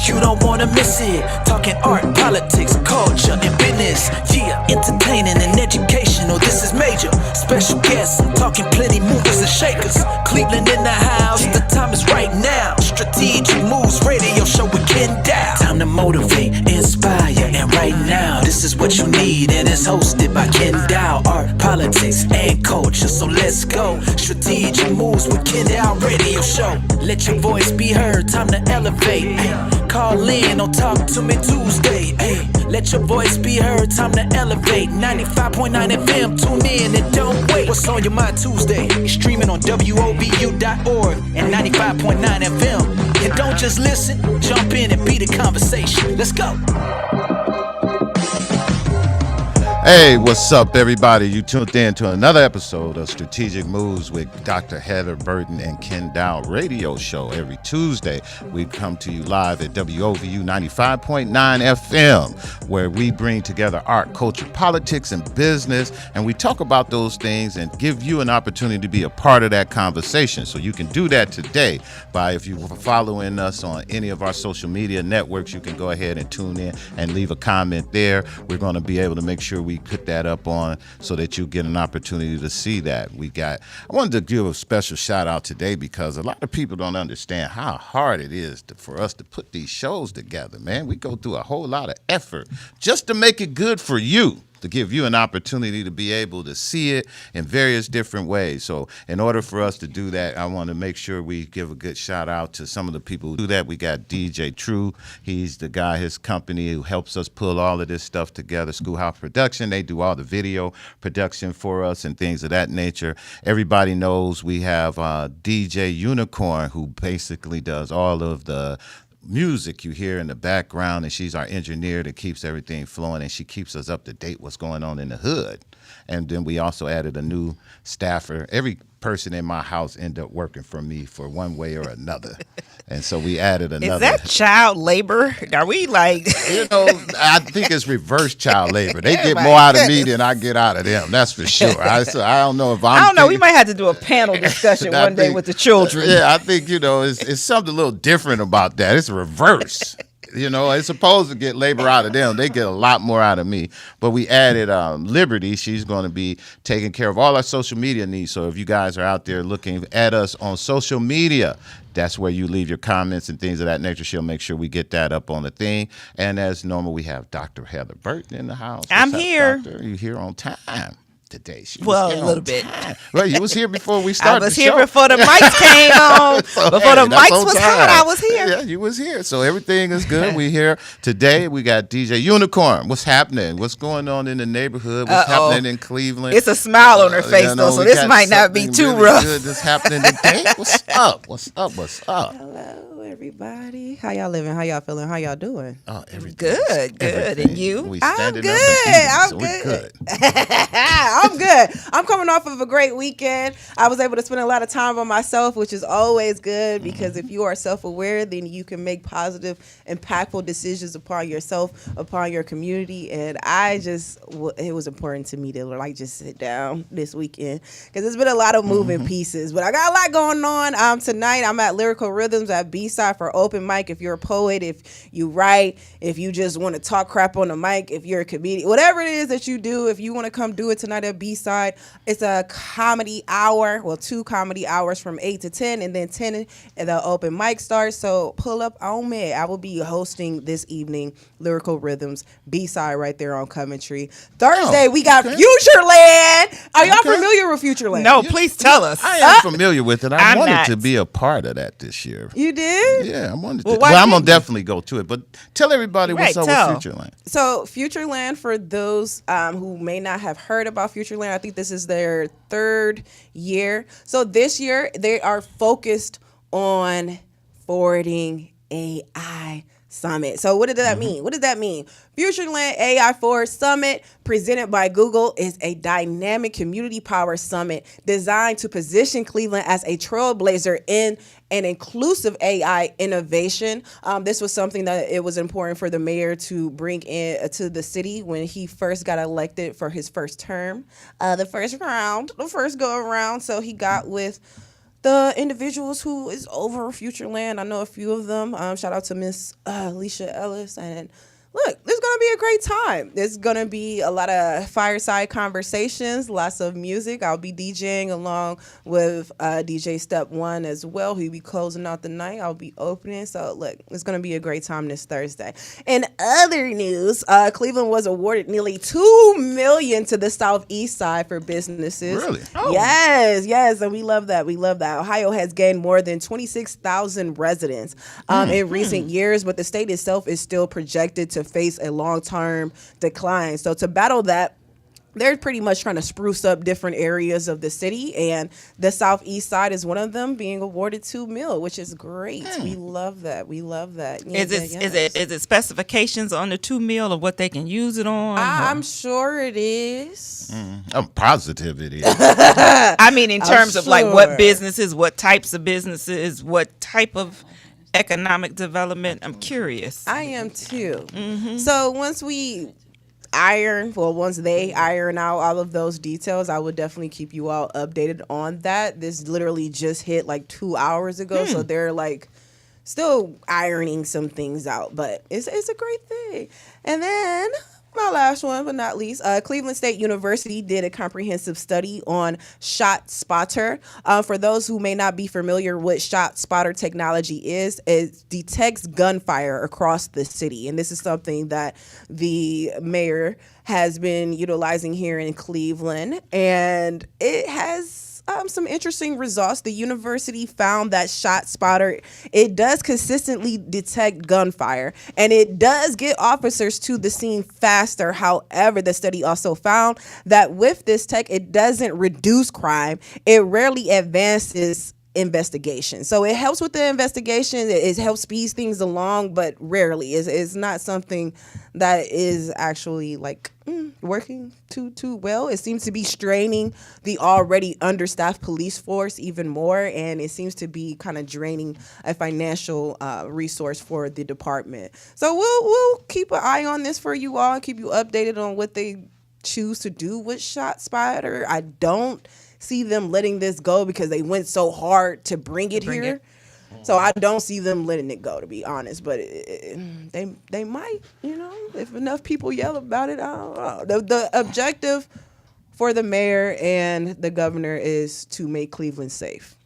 You don't wanna miss it. Talking art, politics, culture, and business. Yeah, entertaining and educational. This is major. Special guests, I'm talking plenty movers and shakers. Cleveland in the house, the time is right now. Strategic Moves Radio Show with Kenn Dowell. Time to motivate, inspire, and right now, this is what you need. And it's hosted by Kenn Dowell. Art, politics, and culture. So let's go. Strategic Moves with Kenn Dowell Radio Show. Let your voice be heard. Time to elevate. Ay, call in or talk to me Tuesday. Ay, let your voice be heard. Time to elevate. 95.9 FM. Tune in and don't wait. What's on your mind Tuesday? Streaming on WOVU.org and 95.9 FM. And don't just listen. Jump in and be the conversation. Let's go. Hey, what's up, everybody? You tuned in to another episode of Strategic Moves with Dr. Heather Burton and Kenn Dowell Radio Show. Every Tuesday, we come to you live at WOVU 95.9 FM, where we bring together art, culture, politics, and business, and we talk about those things and give you an opportunity to be a part of that conversation. So you can do that today by, if you're following us on any of our social media networks, you can go ahead and tune in and leave a comment there. We're going to be able to make sure we put that up on so that you get an opportunity to see that. I wanted to give a special shout out today because a lot of people don't understand how hard it is for us to put these shows together, man. We go through a whole lot of effort just to make it good for you, to give you an opportunity to be able to see it in various different ways. So in order for us to do that, I want to make sure we give a good shout out to some of the people who do that. We got DJ True. He's the guy, his company, who helps us pull all of this stuff together. Schoolhouse Production. They do all the video production for us and things of that nature. Everybody knows we have DJ Unicorn, who basically does all of the music you hear in the background, and she's our engineer that keeps everything flowing, and she keeps us up to date what's going on in the hood. And then we also added a new staffer. Every person in my house ended up working for me for one way or another. And so we added another. Is that child labor? Are we like... I think it's reverse child labor. They get more out of me than I get out of them. That's for sure. I don't know if I don't know. We might have to do a panel discussion one day with the children. Yeah, I think, it's something a little different about that. It's reverse. It's supposed to get labor out of them. They get a lot more out of me. But we added Liberty. She's going to be taking care of all our social media needs. So if you guys are out there looking at us on social media, that's where you leave your comments and things of that nature. She'll make sure we get that up on the thing. And as normal, we have Dr. Heather Burton in the house. I'm here. Doctor? You here on time today? A little bit. Well, you was here before we started. I was here before the mics came on. Before the mics was hot, I was here. Yeah, you was here. So everything is good. We here today. We got DJ Unicorn. What's happening? What's going on in the neighborhood? What's happening in Cleveland? It's a smile on her face, though, so this might not be too really rough. Good that's happening today. What's up? What's up? What's up? Hello, everybody. How y'all living? How y'all feeling? How y'all doing? Oh, everything. Good. And you? We I'm standing good. up and eating, I'm so good. We're good. I'm good. I'm coming off of a great weekend. I was able to spend a lot of time on myself, which is always good because if you are self-aware, then you can make positive, impactful decisions upon yourself, upon your community. And it was important to me to just sit down this weekend because there's been a lot of moving pieces. But I got a lot going on. Tonight I'm at Lyrical Rhythms at B-Side for open mic. If you're a poet, if you write, if you just want to talk crap on the mic, if you're a comedian, whatever it is that you do, if you want to come do it tonight at B-Side, it's a comedy hour, 2 comedy hours from 8 to 10, and then 10 the open mic starts. So pull up on me. I will be hosting this evening Lyrical Rhythms B-Side right there on Coventry. Thursday we got Futureland. Are y'all familiar with Futureland? No, please tell us. I am familiar with it. I wanted not. to be a part of that this year. You did? Yeah, I wanted to. Well, I'm going to definitely go to it. But tell everybody what's up with Futureland. So Futureland, for those who may not have heard about Futureland, I think this is their 3rd year. So this year, they are focused on forwarding AI Summit. So what does that mean? What does that mean? Futureland AI Forward Summit, presented by Google, is a dynamic community power summit designed to position Cleveland as a trailblazer in an inclusive AI innovation. This was something that it was important for the mayor to bring in to the city when he first got elected for his first term, the first go around. So he got with the individuals who is over Futureland. I know a few of them. Shout out to Miss Alicia Ellis. And look, there's going to be a great time. There's going to be a lot of fireside conversations, lots of music. I'll be DJing along with DJ Step 1 as well. He'll be closing out the night. I'll be opening. So, look, it's going to be a great time this Thursday. In other news, Cleveland was awarded nearly $2 million to the Southeast side for businesses. Really? Oh. Yes. And we love that. Ohio has gained more than 26,000 residents in recent years, but the state itself is still projected to face a long-term decline. So to battle that, they're pretty much trying to spruce up different areas of the city, and the Southeast side is one of them, being awarded $2 million, which is great. We love that. Is it specifications on the $2 million of what they can use it on? I'm sure it is. I'm positive it is. I mean, in terms of like what sure. businesses, what types of businesses, what type of economic development. I'm curious. I am too. So once they iron out all of those details, I would definitely keep you all updated on that. This literally just hit like 2 hours ago, so they're like still ironing some things out, but it's a great thing. And then my last one, but not least, Cleveland State University did a comprehensive study on Shot Spotter. For those who may not be familiar with Shot Spotter technology it detects gunfire across the city. And this is something that the mayor has been utilizing here in Cleveland. And it has some interesting results. The university found that Shot Spotter, it does consistently detect gunfire, and it does get officers to the scene faster. However, the study also found that with this tech, it doesn't reduce crime. It rarely advances investigation. So it helps with the investigation. It helps speed things along, but rarely. It's not something that is actually like working too well. It seems to be straining the already understaffed police force even more, and it seems to be kind of draining a financial resource for the department. So we'll keep an eye on this for you all and keep you updated on what they choose to do with Shot Spotter. I don't see them letting this go because they went so hard to bring it here. So I don't see them letting it go, to be honest. But they might, if enough people yell about it. I don't know. The objective for the mayor and the governor is to make Cleveland safe.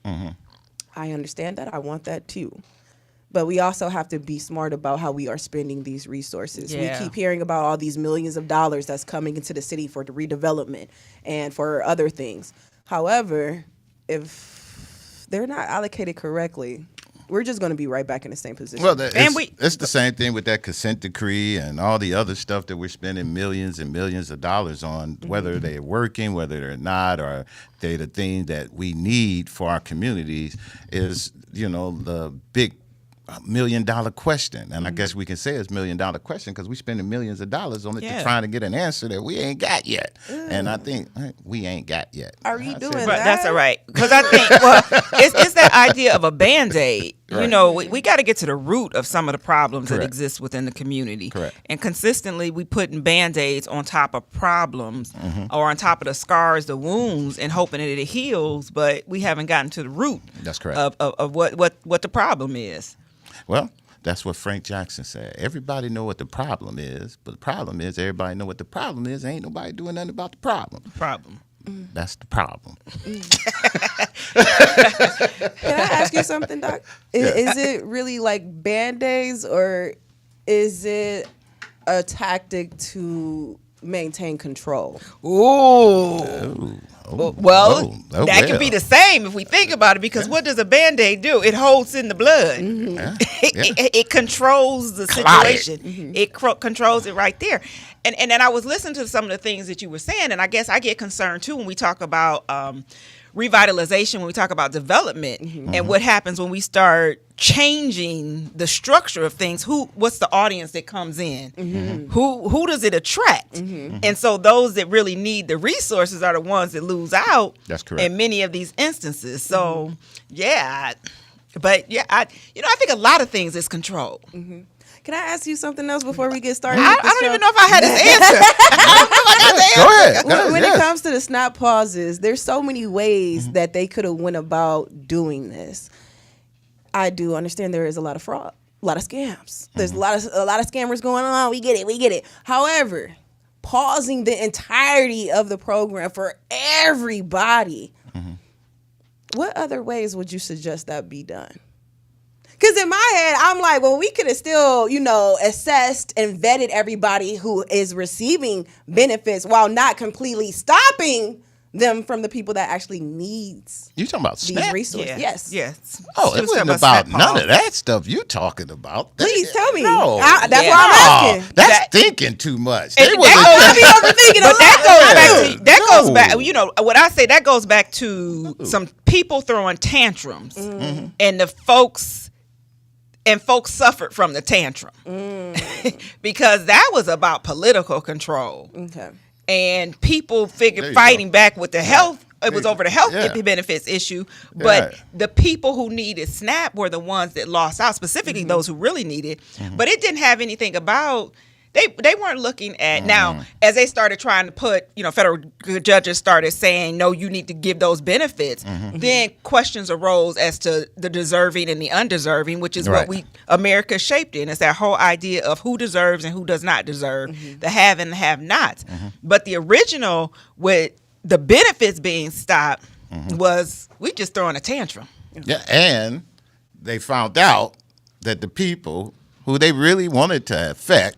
I understand that. I want that too. But we also have to be smart about how we are spending these resources. Yeah. We keep hearing about all these millions of dollars that's coming into the city for the redevelopment and for other things. However, if they're not allocated correctly, we're just going to be right back in the same position. Well, it's the same thing with that consent decree and all the other stuff that we're spending millions and millions of dollars on, whether they're working, whether they're not, or they're the thing that we need for our communities is, the big $1 million question. And I guess we can say it's $1 million question because we're spending millions of dollars on it to trying to get an answer that we ain't got yet. And I think we ain't got yet. Are you doing that? That's all right. Because I think, it's that idea of a Band-Aid. Right. We got to get to the root of some of the problems Correct. that exist within the community. Correct. And consistently, we putting Band-Aids on top of problems or on top of the scars, the wounds, and hoping that it heals, but we haven't gotten to the root. That's correct. Of what the problem is. Well, that's what Frank Jackson said. Everybody know what the problem is, but the problem is everybody know what the problem is. Ain't nobody doing nothing about the problem. That's the problem. Can I ask you something, Doc? Is it really like Band-Aids, or is it a tactic to maintain control? That could be the same if we think about it, because what does a Band-Aid do? It holds in the blood. It controls the situation. It controls it right there. And then I was listening to some of the things that you were saying, and I guess I get concerned too when we talk about revitalization, when we talk about development, and what happens when we start changing the structure of things. What's the audience that comes in? Who does it attract? And so those that really need the resources are the ones that lose out. That's correct. In many of these instances. So I think a lot of things is control. Can I ask you something else before we get started? I don't even know if I had this answer. Go ahead. When it comes to the SNAP pauses, there's so many ways that they could have went about doing this. I do understand there is a lot of fraud, a lot of scams. There's a lot of scammers going on. We get it. However, pausing the entirety of the program for everybody, what other ways would you suggest that be done? Because in my head, I'm like, well, we could have still, assessed and vetted everybody who is receiving benefits while not completely stopping them from the people that actually needs You talking about these SNAP? resources. Yes. Oh, She it was wasn't talking about SNAP none of that stuff you talking about. Please tell me. No. That's why I'm asking. That's thinking too much. And They that wasn't I be overthinking a But lot. that goes No. back. What I say that goes back to some people throwing tantrums, and the folks suffered from the tantrum because that was about political control. Okay. And people There figured you fighting go. back with the health. It was over the health Yeah. benefits issue, but Yeah. the people who needed SNAP were the ones that lost out, specifically those who really needed. But it didn't have anything about. They weren't looking at now as they started trying to put, federal judges started saying, no, you need to give those benefits. Then questions arose as to the deserving and the undeserving, which is Right. what America shaped in. It's that whole idea of who deserves and who does not deserve, the have and the have nots. But the original with the benefits being stopped was we just throwing a tantrum. Yeah, and they found out that the people who they really wanted to affect,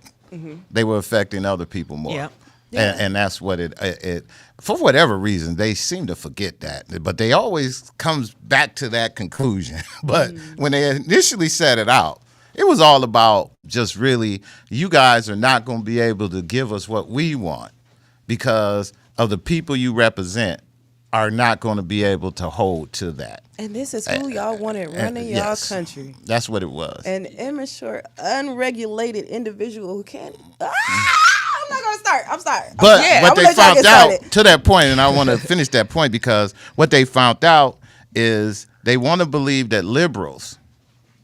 they were affecting other people more. Yep. And that's what it for whatever reason, they seem to forget that. But they always comes back to that conclusion. But when they initially set it out, it was all about just really, you guys are not going to be able to give us what we want because of the people you represent are not going to be able to hold to that. And this is who y'all wanted running y'all Yes. country. That's what it was. An immature, unregulated individual who can't. I'm not gonna start. I'm sorry. But I'm what gonna they let y'all found get out started. to that point, and I want to finish that point because what they found out is they want to believe that liberals,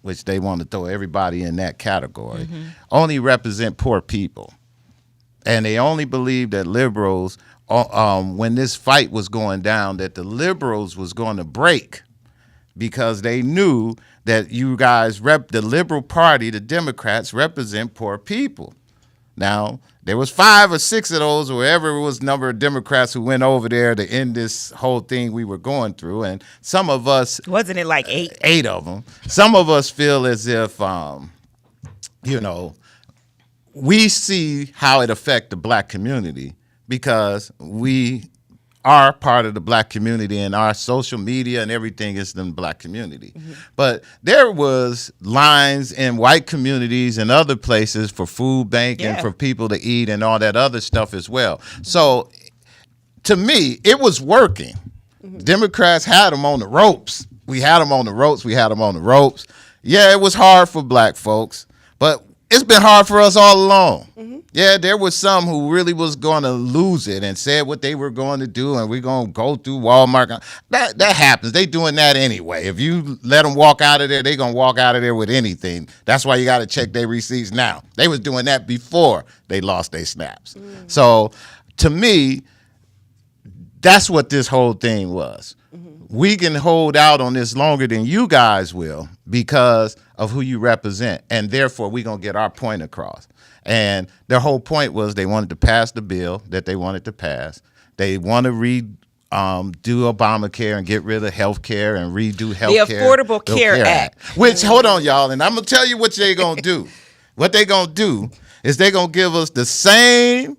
which they want to throw everybody in that category, only represent poor people. And they only believe that liberals, when this fight was going down, that the liberals was going to break because they knew that you guys, the Liberal Party, the Democrats, represent poor people. Now, there was 5 or 6 of those, or whatever it was, number of Democrats who went over there to end this whole thing we were going through. And some of us... Wasn't it like 8? 8 of them. Some of us feel as if, we see how it affects the black community because we are part of the black community and our social media and everything is in the black community. But there was lines in white communities and other places for food bank and for people to eat and all that other stuff as well. So to me, it was working. Democrats had them on the ropes. We had them on the ropes. Yeah, it was hard for black folks, but it's been hard for us all along. Yeah, there was some who really was going to lose it and said what they were going to do, and we're going to go through Walmart. That happens. They doing that anyway. If you let them walk out of there, they're going to walk out of there with anything. That's why you got to check their receipts now. They was doing that before they lost their snaps. So to me, that's what this whole thing was. We can hold out on this longer than you guys will because of who you represent, and therefore we're going to get our point across. And their whole point was they wanted to pass the bill that they wanted to pass. They want to do Obamacare and get rid of health care and redo health care. The Affordable Care Act. Which, hold on, y'all, and I'm going to tell you what they're going to do. What they're going to do is they're going to give us the same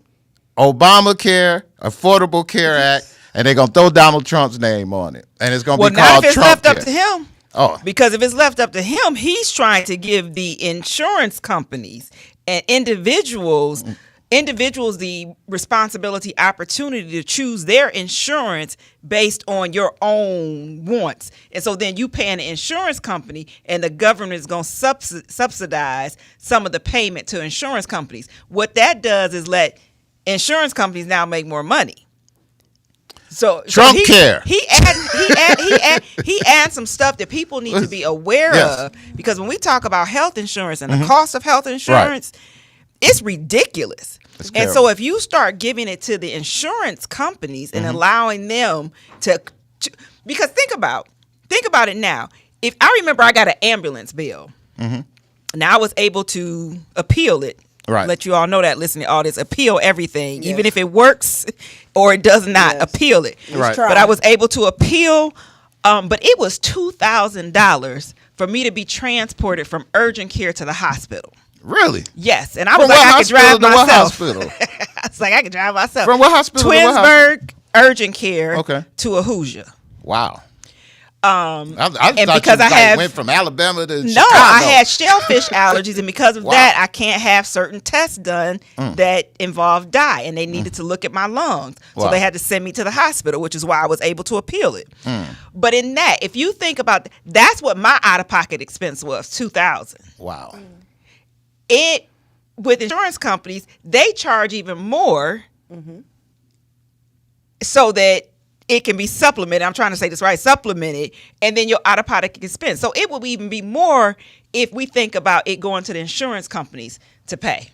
Obamacare, Affordable Care Act, and they're going to throw Donald Trump's name on it. And it's going to be not called if it's Trump left up Care. to him. Oh. Because if it's left up to him, he's trying to give the insurance companies and individuals the responsibility, opportunity to choose their insurance based on your own wants. And so then you pay an insurance company and the government is going to subsidize some of the payment to insurance companies. What that does is let insurance companies now make more money. Trump care. He adds some stuff that people need to be aware of, because when we talk about health insurance and the cost of health insurance, it's ridiculous. And so if you start giving it to the insurance companies and allowing them to, because think about it now. If I remember, I got an ambulance bill. Now I was able to appeal it. Right. Let you all know that, listening to all this, appeal everything, even if it works or it does not, appeal it. Right. But I was able to appeal, but it was $2,000 for me to be transported from urgent care to the hospital. Really? Yes, and I was like, I could drive myself. What hospital? I was like, I could drive myself. From what hospital? Twinsburg urgent care to a Hoosier. Wow. I and thought because I went from Alabama to Chicago. I had shellfish allergies, and because of that, I can't have certain tests done that involve dye, and they needed to look at my lungs, so they had to send me to the hospital, which is why I was able to appeal it. But in that, if you think about, that's what my out-of-pocket expense was, $2,000. Wow. It with insurance companies, they charge even more, so that it can be supplemented. I'm trying to say this right, supplemented, and then your out-of-pocket expense. So it will even be more if we think about it going to the insurance companies to pay,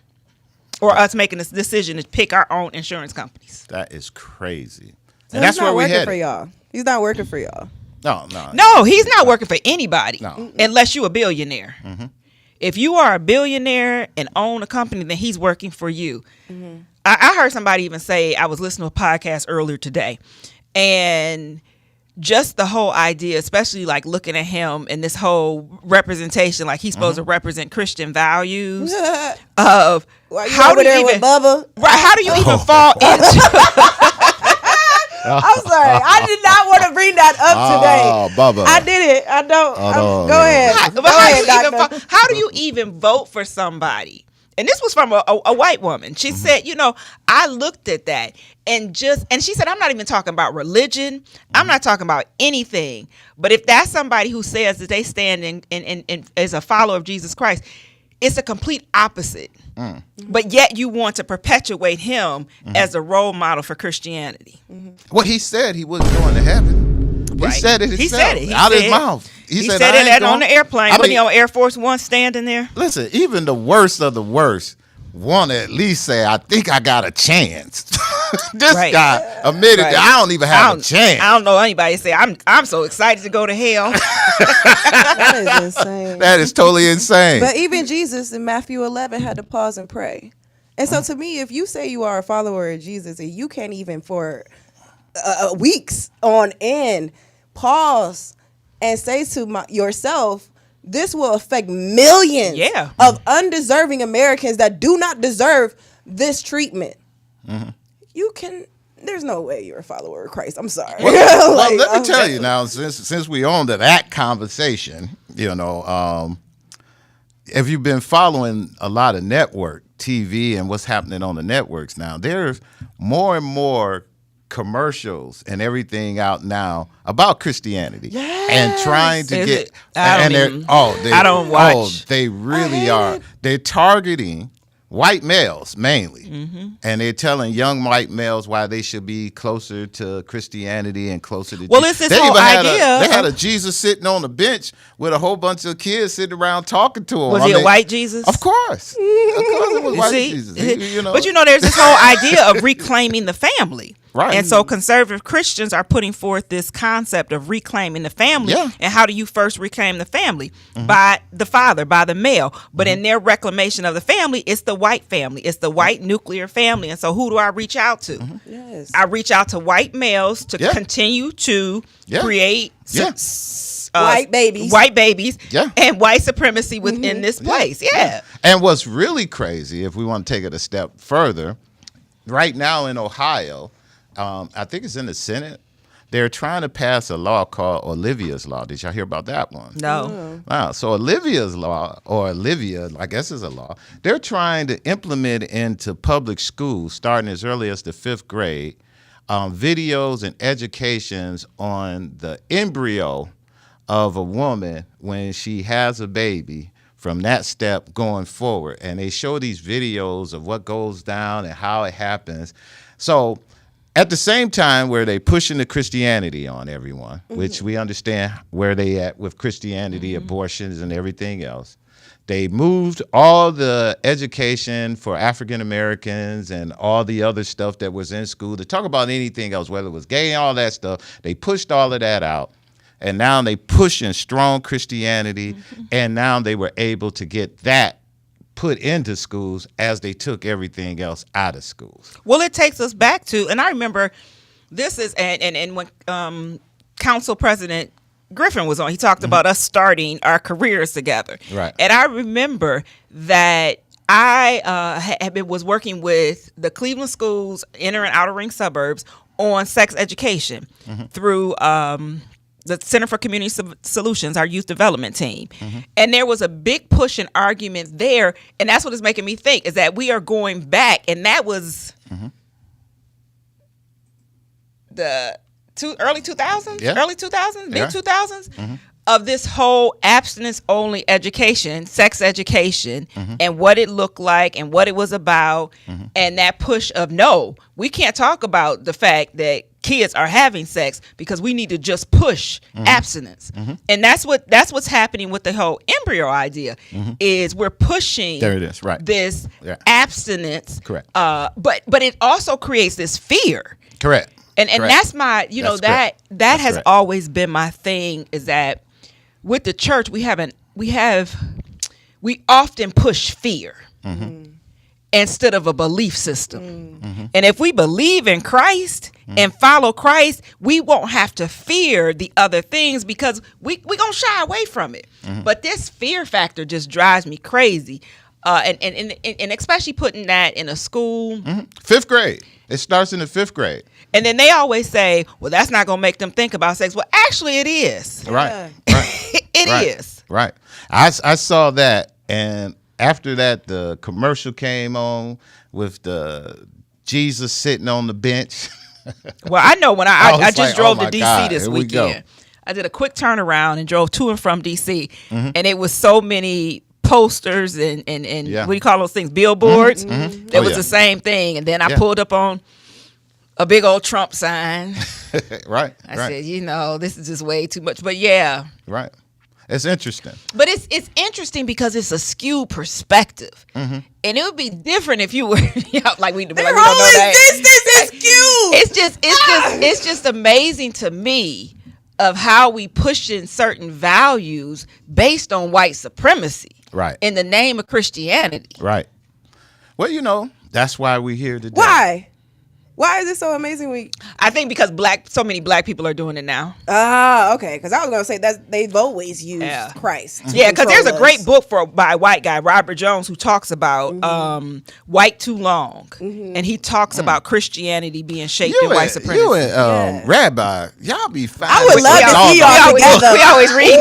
or us making this decision to pick our own insurance companies. That is crazy. So and that's where we headed. For y'all. He's not working for y'all. No, he's not working for anybody unless you're a billionaire. If you are a billionaire and own a company, then he's working for you. I heard somebody even say, I was listening to a podcast earlier today, and just the whole idea, especially like looking at him and this whole representation, like he's supposed to represent Christian values of how do you even, Bubba? Right, how do you even fall into I'm sorry. I did not want to bring that up today. Oh, Bubba. I did it. I don't. Go ahead. How do you even vote for somebody? And this was from a white woman. She said, I looked at that and she said, I'm not even talking about religion. I'm not talking about anything. But if that's somebody who says that they stand in as a follower of Jesus Christ, it's a complete opposite. But yet you want to perpetuate him as a role model for Christianity. Well, he said he wasn't going to heaven. He said it himself. He said it. Out of his mouth. He said it on the airplane. When he on Air Force One standing there. Listen, even the worst of the worst want to at least say, I think I got a chance. This guy admitted that I don't even have a chance. I don't know anybody say, I'm so excited to go to hell. That is insane. That is totally insane. But even Jesus in Matthew 11 had to pause and pray. And so to me, if you say you are a follower of Jesus and you can't even for weeks on end pause and say to yourself, this will affect millions of undeserving Americans that do not deserve this treatment. There's no way you're a follower of Christ. I'm sorry. Well, let me tell you now, since we on to that conversation, if you've been following a lot of network TV and what's happening on the networks now, there's more and more commercials and everything out now about Christianity and trying to get I don't watch. They really are. They're targeting white males mainly, and they're telling young white males why they should be closer to Christianity and closer to it's this whole idea. They had a Jesus sitting on the bench with a whole bunch of kids sitting around talking to him. Was he a white Jesus? Of course. Of course it was white Jesus. But there's this whole idea of reclaiming the family. Right. And so conservative Christians are putting forth this concept of reclaiming the family. And how do you first reclaim the family? By the father, by the male. But in their reclamation of the family, it's the white family. It's the white nuclear family. And so who do I reach out to? I reach out to white males to continue to create white babies and white supremacy within this place. And what's really crazy, if we want to take it a step further, right now in Ohio, I think it's in the Senate, they're trying to pass a law called Olivia's Law. Did y'all hear about that one? No. Wow. So Olivia's Law, or Olivia, I guess is a law, they're trying to implement into public schools, starting as early as the 5th grade, videos and educations on the embryo of a woman when she has a baby, from that step going forward. And they show these videos of what goes down and how it happens. So At the same time where they pushing the Christianity on everyone, which we understand where they at with Christianity, abortions, and everything else, they moved all the education for African Americans and all the other stuff that was in school to talk about anything else, whether it was gay, all that stuff. They pushed all of that out. And now they pushing strong Christianity, and now they were able to get that put into schools as they took everything else out of schools. Well, it takes us back to, and I remember this is, and when Council President Griffin was on, he talked about us starting our careers together. Right. And I remember that I was working with the Cleveland schools, inner and outer ring suburbs, on sex education through the Center for Community Solutions, our youth development team. And there was a big push and argument there. And that's what is making me think is that we are going back. And that was the early 2000s, early 2000s, mid 2000s of this whole abstinence only education, sex education, and what it looked like and what it was about. And that push of, no, we can't talk about the fact that kids are having sex because we need to just push abstinence. And that's what's happening with the whole embryo idea is we're pushing There it is, right. this abstinence. Correct. But it also creates this fear. Correct. And Correct. that's my, That's that correct. has correct. always been my thing is that with the church we often push fear instead of a belief system. And if we believe in Christ and follow Christ, we won't have to fear the other things because we gonna shy away from it. But this fear factor just drives me crazy. And especially putting that in a school. Fifth grade. It starts in the 5th grade. And then they always say, well, that's not going to make them think about sex. Well, actually, it is. Right. It is. Right. I saw that. And after that, the commercial came on with the Jesus sitting on the bench. Well, I know when I just like, drove oh to D.C. God, this here we go. weekend. I did a quick turnaround and drove to and from D.C. And it was so many posters and what do you call those things? Billboards. It was the same thing. And then I pulled up on a big old Trump sign. Right. I said, this is just way too much. But yeah. Right. It's interesting. But it's interesting because it's a skewed perspective. And it would be different if you were like we don't know that. This is cute. It's just amazing to me of how we pushing certain values based on white supremacy. Right. In the name of Christianity. Right. Well, that's why we're here today. Why? Why is it so amazing? I think because so many black people are doing it now. Ah, okay. Because I was gonna say that they've always used Christ. Yeah, because there's a great book by a white guy, Robert Jones, who talks about white too long, and he talks about Christianity being shaped in white supremacy. You and Rabbi, y'all be fine. I would love to see y'all together. We always read.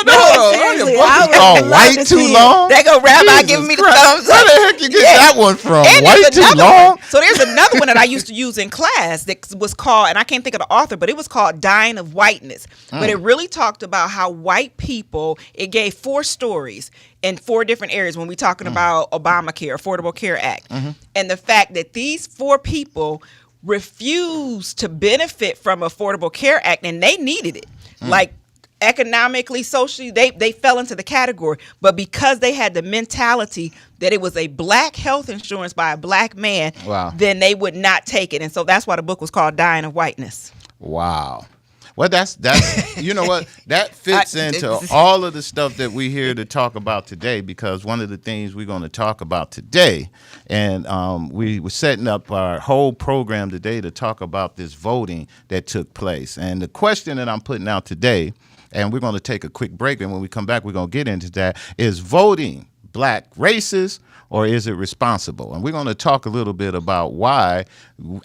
Seriously, I would love white to too see long. They go Rabbi Jesus giving me the Christ. thumbs up. Where the heck you get that one from? And White there's too another long. one. So there's another one that I used to use in class that was called, and I can't think of the author, but it was called Dying of Whiteness. But it really talked about how white people, it gave 4 stories in 4 different areas when we're talking about Obamacare, Affordable Care Act. And the fact that these 4 people refused to benefit from Affordable Care Act, and they needed it. Like economically, socially, they fell into the category. But because they had the mentality that it was a black health insurance by a black man, then they would not take it. And so that's why the book was called Dying of Whiteness. Wow. Well, that's you know what? That fits into all of the stuff that we're here to talk about today, because one of the things we're going to talk about today, and we were setting up our whole program today to talk about this voting that took place. And the question that I'm putting out today, and we're going to take a quick break, and when we come back, we're going to get into that, is voting black racist or is it responsible? And we're going to talk a little bit about why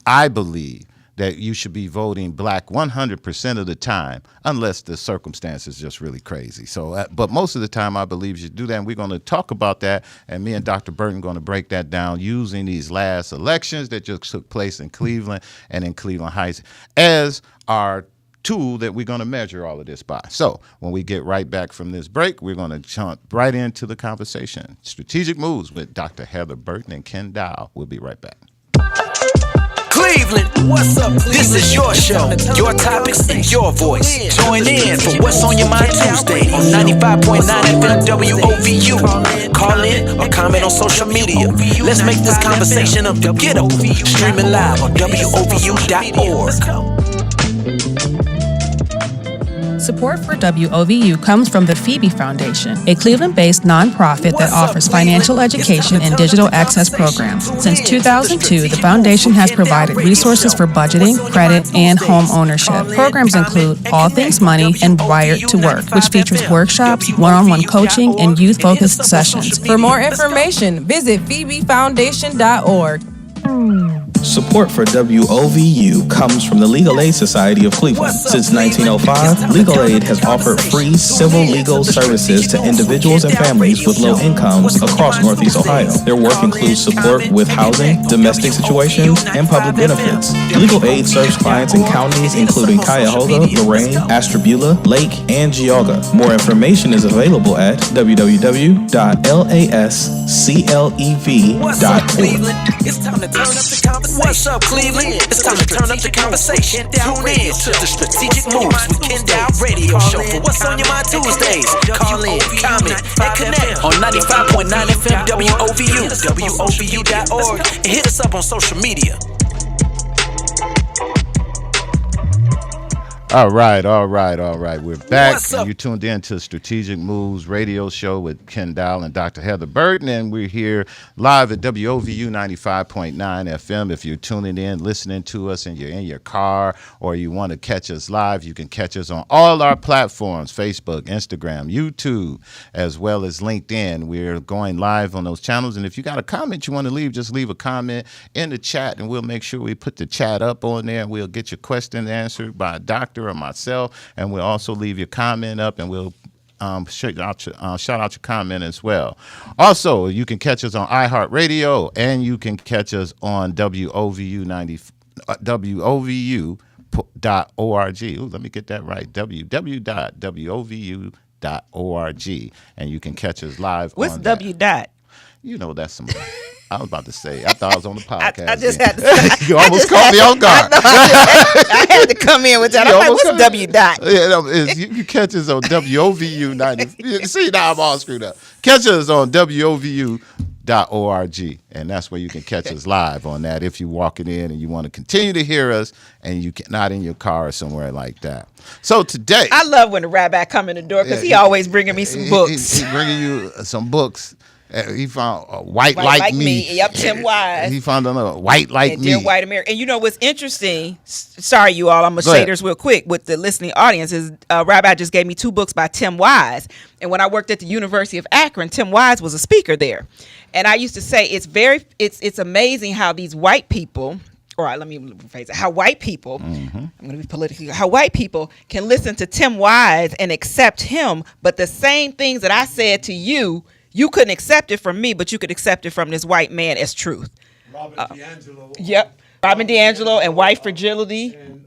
I believe that you should be voting black 100% of the time, unless the circumstances just really crazy. So, but most of the time, I believe you should do that, and we're going to talk about that. And me and Dr. Burton are going to break that down using these last elections that just took place in Cleveland and in Cleveland Heights as our tool that we're going to measure all of this by. So when we get right back from this break, we're going to jump right into the conversation. Strategic Moves with Dr. Heather Burton and Kenn Dowell. We'll be right back. Cleveland? What's up, Cleveland? This is your show, your topics, and your voice. Join in for What's on Your Mind Tuesday on 95.9 FM WOVU. Call in or comment on social media. Let's make this conversation unforgettable. Streaming live on WOVU.org. Support for WOVU comes from the Phoebe Foundation, a Cleveland-based nonprofit that offers financial education and digital access programs. Since 2002, the foundation has provided resources for budgeting, credit, and home ownership. Programs include All Things Money and Wired to Work, which features workshops, one-on-one coaching, and youth-focused sessions. For more information, visit phoebefoundation.org. Support for WOVU comes from the Legal Aid Society of Cleveland. Since 1905, Legal Aid has offered free civil legal services to individuals and families with low incomes across Northeast Ohio. Their work includes support with housing, domestic situations, and public benefits. Legal Aid serves clients in counties including Cuyahoga, Lorain, Ashtabula, Lake, and Geauga. More information is available at www.lasclev.org. It's time to turn up the conversation. What's up, Cleveland? It's time to turn up the conversation. Tune in to the Strategic Moves with Kenn Dowell Radio Show for What's on Your Mind Tuesdays. Call in, comment, and connect on 95.9 FM WOVU, WOVU.org, and hit us up on social media. All right. We're back. And you tuned in to Strategic Moves Radio Show with Kenn Dowell and Dr. Heather Burton, and we're here live at WOVU 95.9 FM. If you're tuning in, listening to us, and you're in your car, or you want to catch us live, you can catch us on all our platforms: Facebook, Instagram, YouTube, as well as LinkedIn. We're going live on those channels, and if you got a comment you want to leave, just leave a comment in the chat, and we'll make sure we put the chat up on there, and we'll get your question answered by a doctor or myself, and we'll also leave your comment up, and we'll shout out your comment as well. Also, you can catch us on iHeartRadio, and you can catch us on WOVU.org. Ooh, let me get that right. www.wovu.org, and you can catch us live. What's on W dot? You know, that's some. I was about to say. I thought I was on the podcast. I just had to. You almost caught me off guard. I had to come in with that. I'm like, what's W dot? Yeah, no, you can catch us on WOVU 90. See, now I'm all screwed up. Catch us on WOVU.org, and that's where you can catch us live on that if you're walking in and you want to continue to hear us and you're not in your car or somewhere like that. So today, I love when the rabbi come in the door because he always bringing me some books. He bringing you some books. He found a white like me. Yep, Tim Wise. He found another white like me. Dear White America. And you know what's interesting? Sorry, you all. I'm going to say this real quick with the listening audience. Is Rabbi just gave me 2 books by Tim Wise. And when I worked at the University of Akron, Tim Wise was a speaker there. And I used to say it's amazing how these white people, or let me rephrase it, how white people, I'm going to be political, how white people can listen to Tim Wise and accept him, but the same things that I said to you, you couldn't accept it from me, but you could accept it from this white man as truth. Robin DiAngelo. Yep. Robin DiAngelo and white fragility. And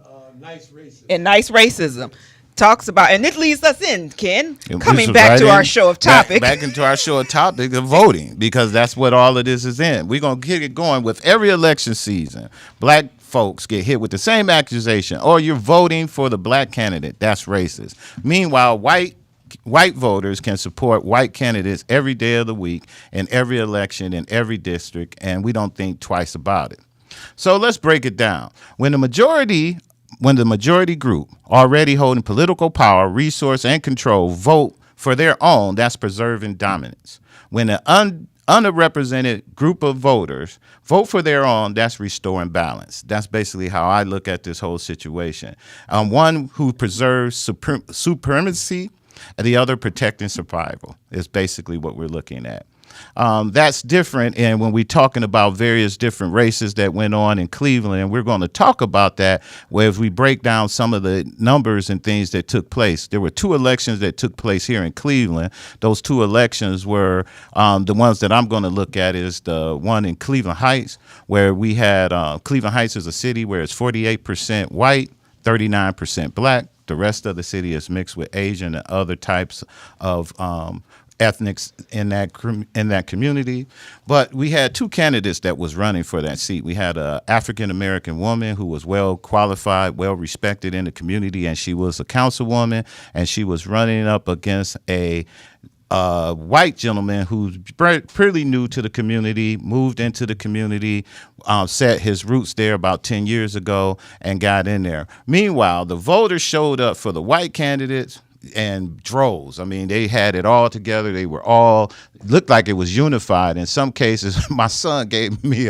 nice racism. Talks about, and it leads us in, Ken, coming back to our show of topic. Back into our show of topic of voting, because that's what all of this is in. We're going to get it going with every election season. Black folks get hit with the same accusation. Oh, you're voting for the black candidate. That's racist. Meanwhile, white voters can support white candidates every day of the week in every election in every district, and we don't think twice about it. So let's break it down. When the majority group already holding political power, resource, and control vote for their own, that's preserving dominance. When an underrepresented group of voters vote for their own, that's restoring balance. That's basically how I look at this whole situation. One who preserves supremacy, and the other protecting survival is basically what we're looking at. That's different. And when we're talking about various different races that went on in Cleveland, and we're going to talk about that, where if we break down some of the numbers and things that took place, there were 2 elections that took place here in Cleveland. Those 2 elections were the ones that I'm going to look at is the one in Cleveland Heights, where we had Cleveland Heights is a city where it's 48% white, 39% black. The rest of the city is mixed with Asian and other types of ethnics in that community. But we had two candidates that was running for that seat. We had a African American woman who was well qualified, well respected in the community, and she was a councilwoman, and she was running up against a white gentleman who's pretty new to the community, moved into the community, set his roots there about 10 years ago and got in there. Meanwhile, the voters showed up for the white candidates and droves. I mean, they had it all together. They were all, looked like it was unified. In some cases, my son gave me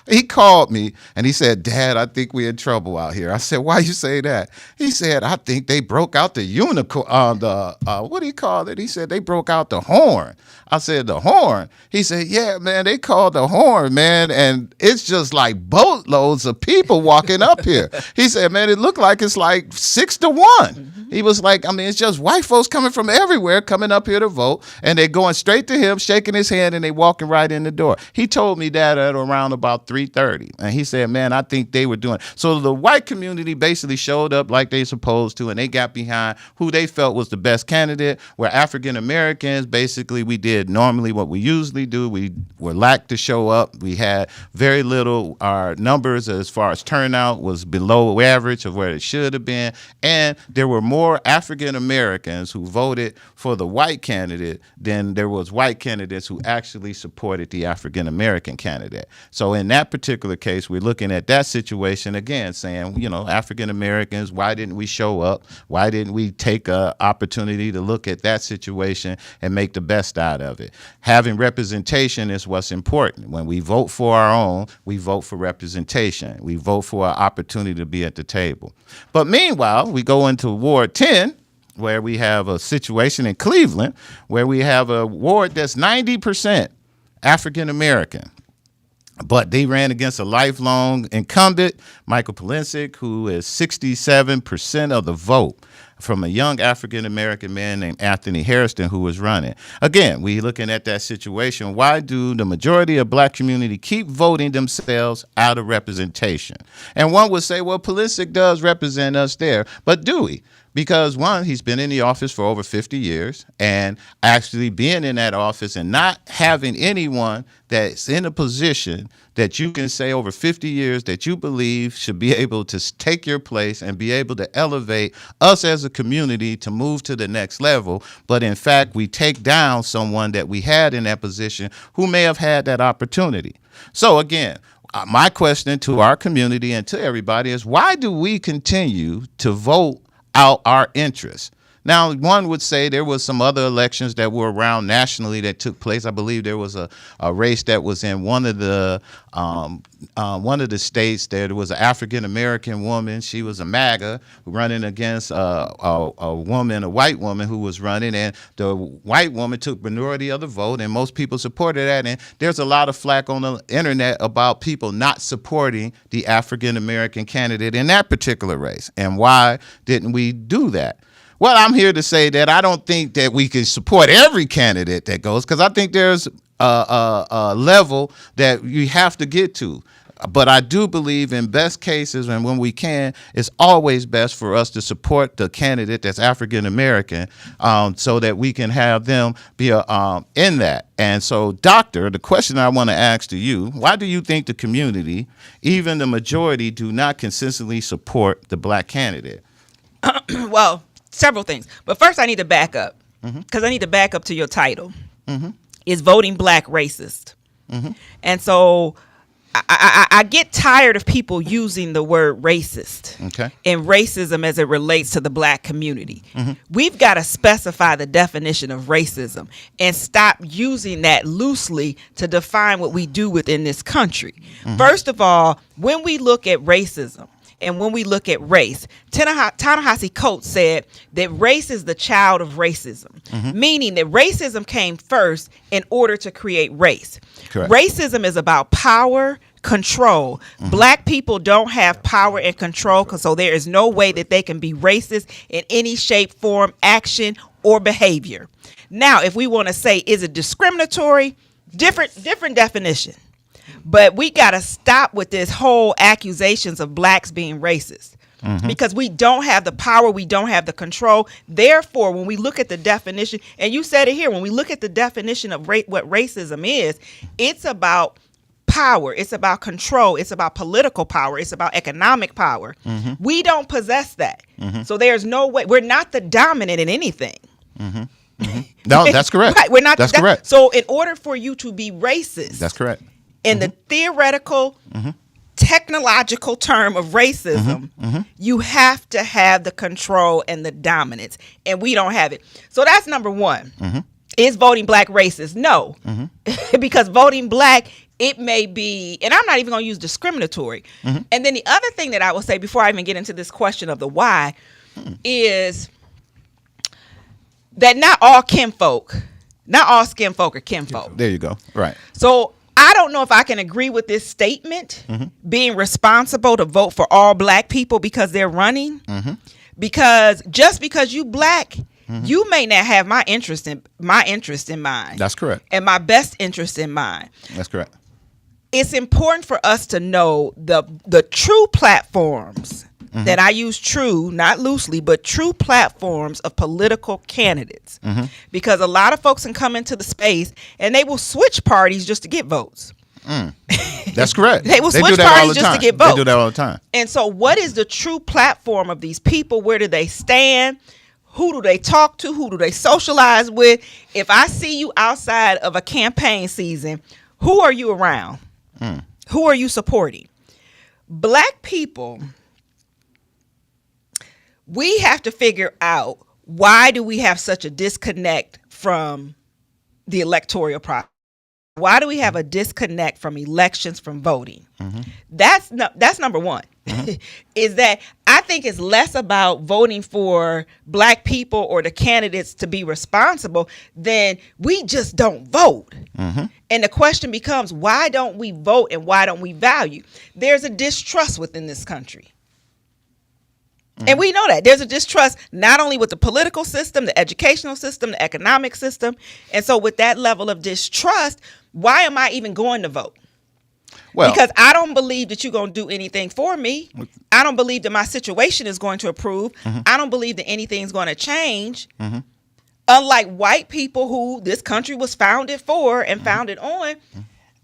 he called me and he said, "Dad, I think we're in trouble out here." I said, "Why you say that?" He said, "I think they broke out the unicorn, what do you call it?" He said, "They broke out the horn." I said, "The horn?" He said, "Yeah, man, they called the horn, man, and it's just like boatloads of people walking up here." He said, "Man, it looked like it's like 6-1. He was like, I mean, it's just white folks coming from everywhere, coming up here to vote, and they're going straight to him, shaking his hand, and they walking right in the door. He told me that at around about 3:30, and he said, "Man, I think they were doing." So the white community basically showed up like they supposed to, and they got behind who they felt was the best candidate. Where African Americans, basically, we did normally what we usually do. We were lacked to show up. We had very little. Our numbers as far as turnout was below average of where it should have been, and there were more African Americans who voted for the white candidate than there was white candidates who actually supported the African American candidate. So in that particular case, we're looking at that situation again, saying, you know, African Americans, why didn't we show up? Why didn't we take an opportunity to look at that situation and make the best out of it? Having representation is what's important. When we vote for our own, we vote for representation. We vote for an opportunity to be at the table. But meanwhile, we go into Ward 10, where we have a situation in Cleveland where we have a ward that's 90% African American. But they ran against a lifelong incumbent, Michael Polisic, who is 67% of the vote, from a young African-American man named Anthony Harrison who was running. Again, we looking at that situation. Why do the majority of black community keep voting themselves out of representation? And one would say, well, Polisic does represent us there, but do we? Because one, he's been in the office for over 50 years, and actually being in that office and not having anyone that's in a position that you can say over 50 years that you believe should be able to take your place and be able to elevate us as a community to move to the next level. But in fact, we take down someone that we had in that position who may have had that opportunity. So again, my question to our community and to everybody is, why do we continue to vote out our interests? Now, one would say there was some other elections that were around nationally that took place. I believe there was a race that was in one of the states. There was an African American woman. She was a MAGA running against a white woman who was running, and the white woman took minority of the vote, and most people supported that. And there's a lot of flack on the internet about people not supporting the African American candidate in that particular race. And why didn't we do that? Well, I'm here to say that I don't think that we can support every candidate that goes, because I think there's a level that you have to get to. But I do believe in best cases, and when we can, it's always best for us to support the candidate that's African American, so that we can have them be in that. And so, Doctor, the question I want to ask to you, why do you think the community, even the majority, do not consistently support the black candidate? Well, several things. But first, I need to back up, because I need to back up to your title. Is voting black racist? And so I get tired of people using the word racist and racism as it relates to the black community. We've got to specify the definition of racism and stop using that loosely to define what we do within this country. First of all, when we look at racism, and when we look at race, Ta-Nehisi Coates said that race is the child of racism, meaning that racism came first in order to create race. Correct. Racism is about power, control. Black people don't have power and control, so there is no way that they can be racist in any shape, form, action, or behavior. Now, if we want to say, is it discriminatory? Different definition. But we got to stop with this whole accusations of blacks being racist. because we don't have the power, we don't have the control. Therefore, when we look at the definition, and you said it here, when we look at the definition of what racism is, it's about power, it's about control, it's about political power, it's about economic power. We don't possess that. So there's no way, we're not the dominant in anything. No, that's correct. Right, we're not. That's correct. So in order for you to be racist, that's correct. In the theoretical, technological term of racism, you have to have the control and the dominance, and we don't have it. So that's number one. Is voting black racist? No, because voting black, it may be, and I'm not even going to use discriminatory. And then the other thing that I will say before I even get into this question of the why is that not all kinfolk, not all skin folk are kinfolk. There you go. Right. So I don't know if I can agree with this statement, being responsible to vote for all black people because they're running. Because just because you black, you may not have my interest in mind. That's correct. And my best interest in mind. That's correct. It's important for us to know the true platforms that I use true, not loosely, but true platforms of political candidates. Because a lot of folks can come into the space and they will switch parties just to get votes. That's correct. They will switch parties just to get votes. They do that all the time. And so what is the true platform of these people? Where do they stand? Who do they talk to? Who do they socialize with? If I see you outside of a campaign season, who are you around? Who are you supporting? Black people, we have to figure out, why do we have such a disconnect from the electoral process? Why do we have a disconnect from elections, from voting? That's number one. Is that I think it's less about voting for black people or the candidates to be responsible than we just don't vote. And the question becomes, why don't we vote and why don't we value? There's a distrust within this country. And we know that there's a distrust not only with the political system, the educational system, the economic system. And so with that level of distrust, why am I even going to vote? Well, because I don't believe that you're going to do anything for me. I don't believe that my situation is going to improve. I don't believe that anything's going to change. Unlike white people who this country was founded for and founded on,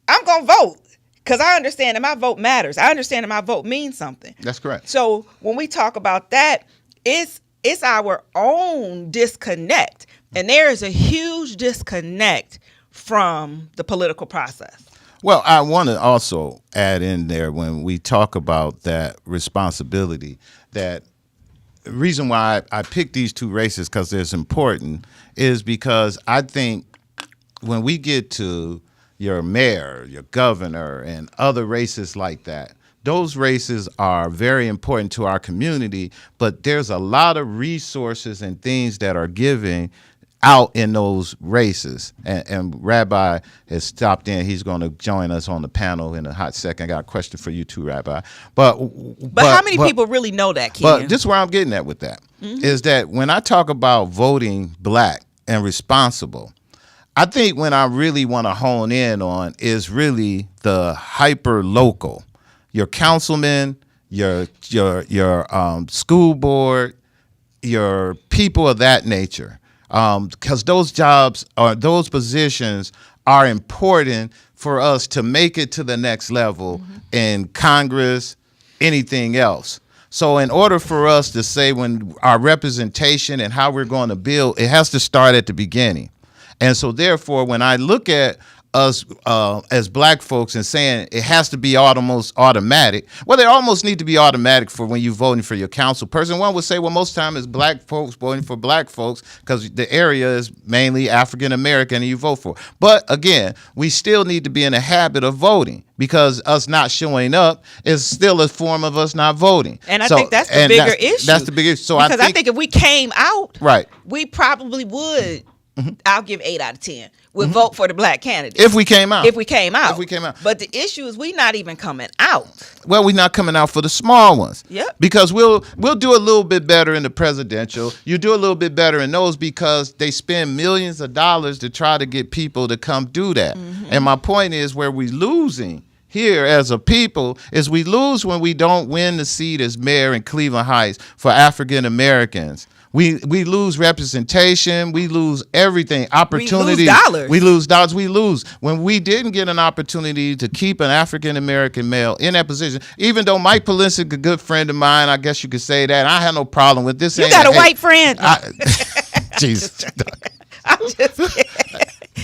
I'm going to vote. Because I understand that my vote matters. I understand that my vote means something. That's correct. So when we talk about that, it's our own disconnect. And there is a huge disconnect from the political process. Well, I want to also add in there, when we talk about that responsibility, that the reason why I picked these two races, because they're important, is because I think when we get to your mayor, your governor, and other races like that, those races are very important to our community, but there's a lot of resources and things that are given out in those races. And Rabbi has stopped in. He's going to join us on the panel in a hot second. I got a question for you too, Rabbi. But how many people really know that, Kenn? But this is where I'm getting at with that, is that when I talk about voting black and responsible, I think when I really want to hone in on is really the hyper local, your councilman, your school board, your people of that nature, because those jobs or those positions are important for us to make it to the next level in Congress, anything else. So in order for us to say when our representation and how we're going to build, it has to start at the beginning. And so therefore, when I look at us as black folks and saying it has to be almost automatic, well, they almost need to be automatic for when you're voting for your council person. One would say, well, most time it's black folks voting for black folks because the area is mainly African American and you vote for. But again, we still need to be in the habit of voting, because us not showing up is still a form of us not voting. And I think that's the bigger issue. That's the big issue. So because I think if we came out, right, we probably would. I'll give 8 out of 10. Would vote for the black candidate if we came out. If we came out. But the issue is we not even coming out. Well, we're not coming out for the small ones. Yep. Because we'll do a little bit better in the presidential. You do a little bit better in those because they spend millions of dollars to try to get people to come do that. And my point is, where we're losing here as a people is we lose when we don't win the seat as mayor in Cleveland Heights for African Americans. We lose representation. We lose everything. Opportunity. We lose dollars. We lose when we didn't get an opportunity to keep an African American male in that position. Even though Mike Polisic, a good friend of mine, I guess you could say that. I have no problem with this. You got a white friend. Jesus. I'm just kidding.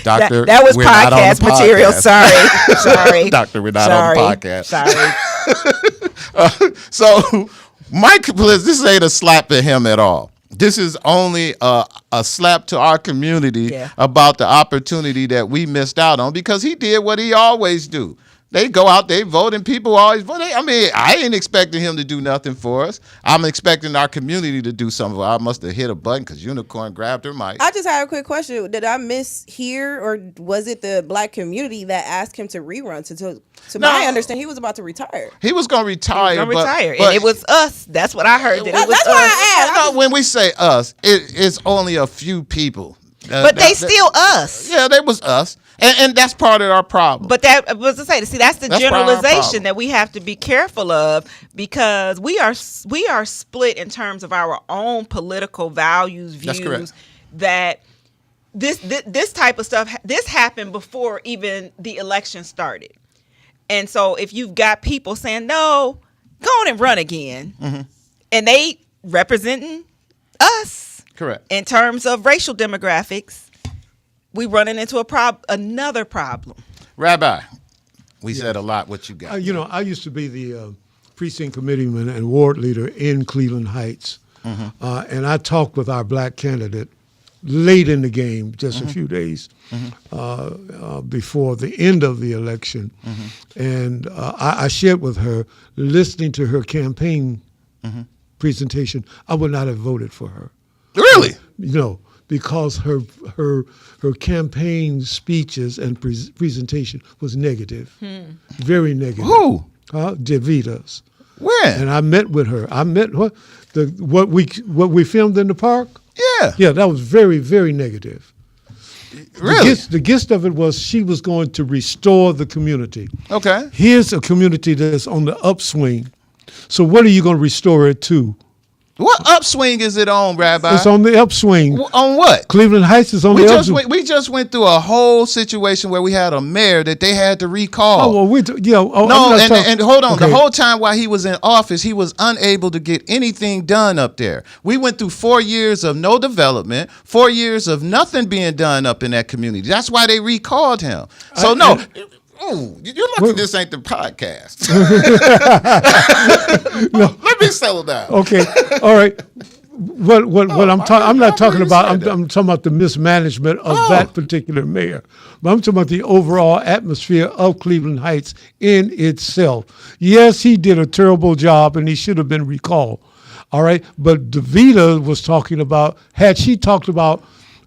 Doctor, that was we're not on podcast the material. podcast. Sorry. Doctor, we're not on the podcast. Sorry. So Mike Polisic, this ain't a slap at him at all. This is only a slap to our community about the opportunity that we missed out on because he did what he always do. They go out, they vote, and people always vote. I mean, I ain't expecting him to do nothing for us. I'm expecting our community to do something. I must have hit a button because Unicorn grabbed her mic. I just had a quick question. Did I miss here, or was it the black community that asked him to rerun? To my understanding, he was about to retire. He was going to retire. And it was us. That's what I heard. That's why I asked. When we say us, it's only a few people. But they still us. Yeah, they was us. And that's part of our problem. But that was to say, that's the generalization that we have to be careful of because we are split in terms of our own political values, views. That's correct. That this type of stuff, this happened before even the election started. And so if you've got people saying, no, go on and run again, and they representing us. Correct. In terms of racial demographics, we running into another problem. Rabbi, we said a lot. What you got? I used to be the precinct committeeman and ward leader in Cleveland Heights, and I talked with our black candidate late in the game, just a few days before the end of the election, and I shared with her, listening to her campaign presentation, I would not have voted for her. Really? Because her campaign speeches and presentation was negative, very negative. Who? DeVita's. When? And I met with her. I met what we filmed in the park. Yeah, that was very, very negative. Really? The gist of it was she was going to restore the community. Okay. Here's a community that's on the upswing. So what are you going to restore it to? What upswing is it on, Rabbi? It's on the upswing. On what? Cleveland Heights is on the upswing. We just went through a whole situation where we had a mayor that they had to recall. Oh, well, and hold on. Okay. The whole time while he was in office, he was unable to get anything done up there. We went through 4 years of no development, 4 years of nothing being done up in that community. That's why they recalled him. So, you're lucky this ain't the podcast. No. Let me settle down. Okay, all right. I'm not talking about. I'm talking about the mismanagement of that particular mayor. But I'm talking about the overall atmosphere of Cleveland Heights in itself. Yes, he did a terrible job, and he should have been recalled. All right, but DeVita was talking about. Had she talked about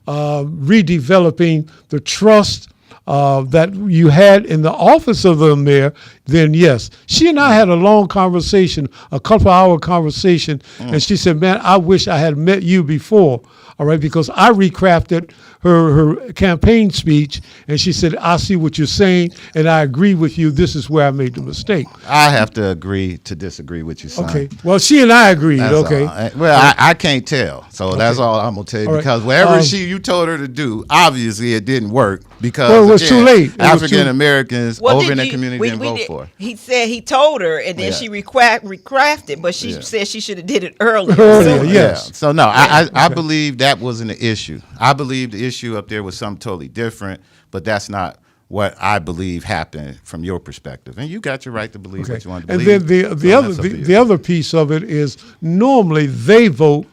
redeveloping the trust that you had in the office of the mayor, then yes. She and I had a long conversation, a couple-hour conversation, and she said, man, I wish I had met you before, all right, because I recrafted her campaign speech, and she said, I see what you're saying, and I agree with you. This is where I made the mistake. I have to agree to disagree with you, son. Okay. Well, she and I agreed, okay. I can't tell, so that's all I'm going to tell you, because whatever you told her to do, obviously it didn't work, because it was too late. African Americans over in the community didn't vote for her. He said he told her, and then she recrafted, but she said she should have did it earlier. Yes. So no, I believe that wasn't an issue. I believe the issue up there was something totally different, but that's not what I believe happened from your perspective. And you got your right to believe what you want to believe. And then the other piece of it is normally they vote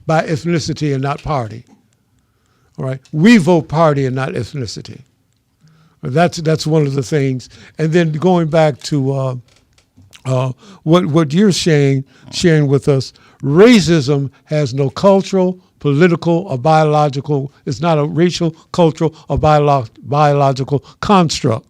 by ethnicity and not party. All right, we vote party and not ethnicity. That's one of the things. And then going back to what you're sharing with us, racism has no cultural, political, or biological. It's not a racial, cultural, or biological construct.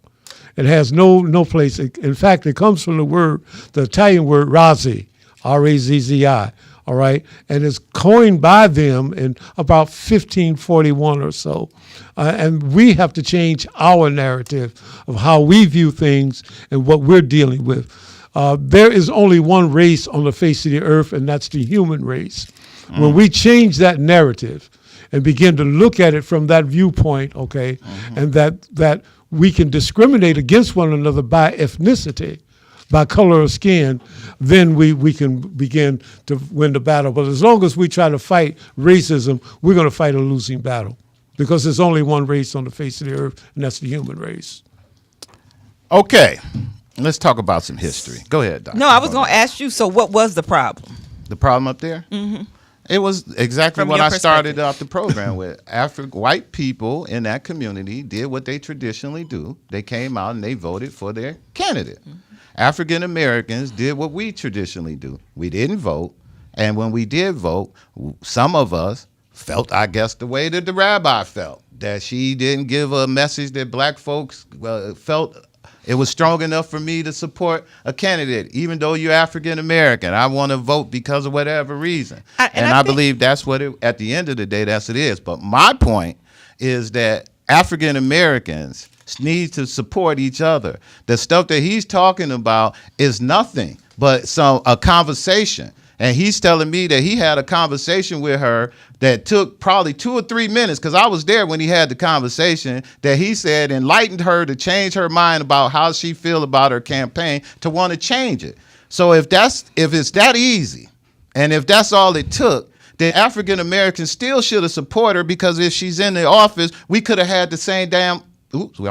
It has no place. In fact, it comes from the Italian word razzi, R-A-Z-Z-I. all right, and it's coined by them in about 1541 or so. And we have to change our narrative of how we view things and what we're dealing with. There is only one race on the face of the earth, and that's the human race. When we change that narrative and begin to look at it from that viewpoint, okay, and that we can discriminate against one another by ethnicity, by color of skin, then we can begin to win the battle. But as long as we try to fight racism, we're going to fight a losing battle, because there's only one race on the face of the earth, and that's the human race. Okay, let's talk about some history. Go ahead, Doctor. No, I was going to ask you, so what was the problem? The problem up there? Mm-hmm. It was exactly From what your I started perspective. off the program with. White people in that community did what they traditionally do. They came out and they voted for their candidate. Mm-hmm. African Americans did what we traditionally do. We didn't vote. And when we did vote, some of us felt, I guess, the way that the rabbi felt, that she didn't give a message that black folks felt it was strong enough for me to support a candidate, even though you're African American. I want to vote because of whatever reason. I believe that's what at the end of the day, that's what it is. But my point is that African Americans need to support each other. The stuff that he's talking about is nothing but a conversation. And he's telling me that he had a conversation with her that took probably 2 or 3 minutes, because I was there when he had the conversation, that he said enlightened her to change her mind about how she feel about her campaign to want to change it. So if it's that easy, and if that's all it took, then African Americans still should have supported her, because if she's in the office, we could have had the same I'm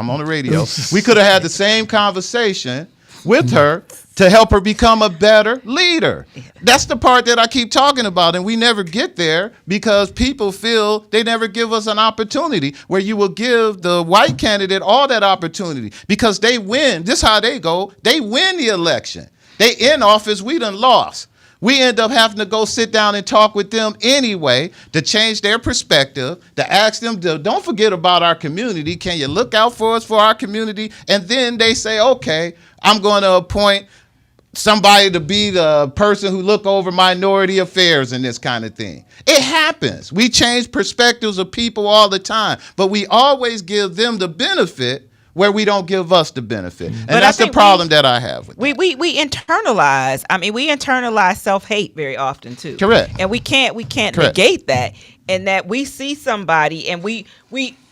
on the radio. We could have had the same conversation with her to help her become a better leader. That's the part that I keep talking about, and we never get there because people feel they never give us an opportunity where you will give the white candidate all that opportunity, because they win. This is how they go. They win the election. They in office, we done lost. We end up having to go sit down and talk with them anyway to change their perspective, to ask them to don't forget about our community. Can you look out for us for our community? And then they say, okay, I'm going to appoint somebody to be the person who look over minority affairs and this kind of thing. It happens. We change perspectives of people all the time, but we always give them the benefit where we don't give us the benefit. And that's the problem that I have with that. We internalize. I mean, we internalize self-hate very often too. Correct. And we can't negate that. And that we see somebody and we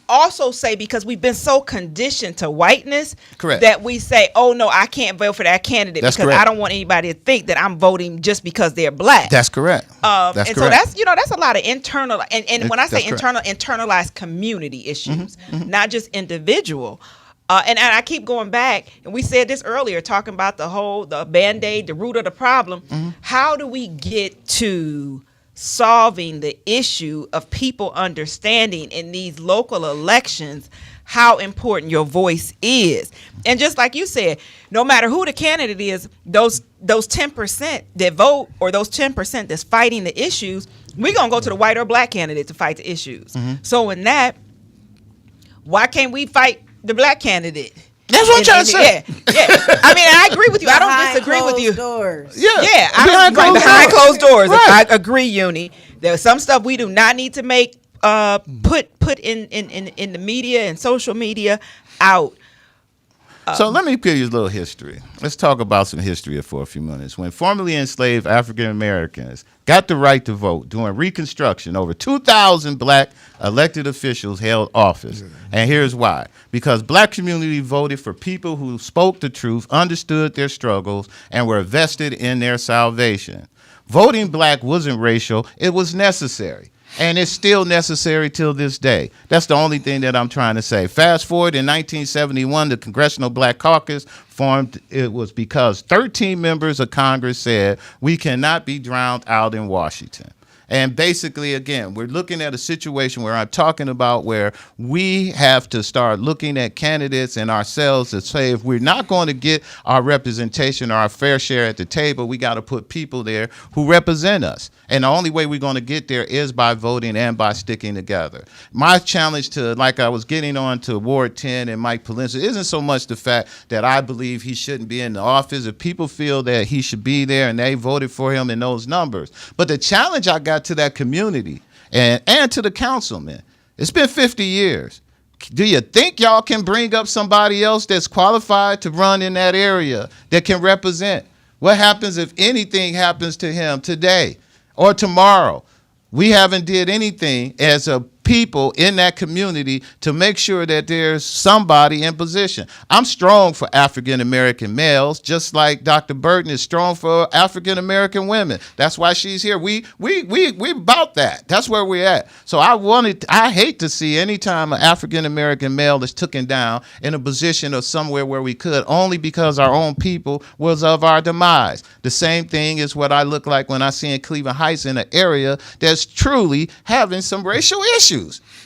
also say, because we've been so conditioned to whiteness, correct, that we say, oh no, I can't vote for that candidate because correct. I don't want anybody to think that I'm voting just because they're black. That's correct. That's correct. So that's a lot of internal and when I say internalized community issues, not just individual. And I keep going back, and we said this earlier, talking about the Band-Aid, the root of the problem. How do we get to solving the issue of people understanding in these local elections how important your voice is? And just like you said, no matter who the candidate is, those 10% that vote, or those 10% that's fighting the issues, we're going to go to the white or black candidate to fight the issues. So in that, why can't we fight the black candidate? That's what I'm trying to say. Yeah. I mean, I agree with you. I don't disagree with you. Doors. Yeah. Behind closed doors. Right. I agree, Uni. There's some stuff we do not need to make put in the media and social media out. So let me give you a little history. Let's talk about some history for a few minutes. When formerly enslaved African Americans got the right to vote during Reconstruction, over 2,000 black elected officials held office. And here's why. Because black community voted for people who spoke the truth, understood their struggles, and were vested in their salvation. Voting black wasn't racial. It was necessary. And it's still necessary till this day. That's the only thing that I'm trying to say. Fast forward, in 1971, the Congressional Black Caucus formed. It was because 13 members of Congress said we cannot be drowned out in Washington. And basically, again, we're looking at a situation where I'm talking about where we have to start looking at candidates and ourselves to say, if we're not going to get our representation or our fair share at the table, we got to put people there who represent us. And the only way we're going to get there is by voting and by sticking together. My challenge to, like I was getting on to Ward 10 and Mike Palencia, isn't so much the fact that I believe he shouldn't be in the office. If people feel that he should be there and they voted for him in those numbers. But the challenge I got to that community and to the councilman, it's been 50 years. Do you think y'all can bring up somebody else that's qualified to run in that area that can represent? What happens if anything happens to him today or tomorrow? We haven't did anything as a people in that community to make sure that there's somebody in position. I'm strong for African American males, just like Dr. Burton is strong for African American women. That's why she's here. We about that. That's where we're at. So I hate to see any time an African American male is taken down in a position of somewhere where we could, only because our own people was of our demise. The same thing is what I look like when I see in Cleveland Heights, in an area that's truly having some racial issues.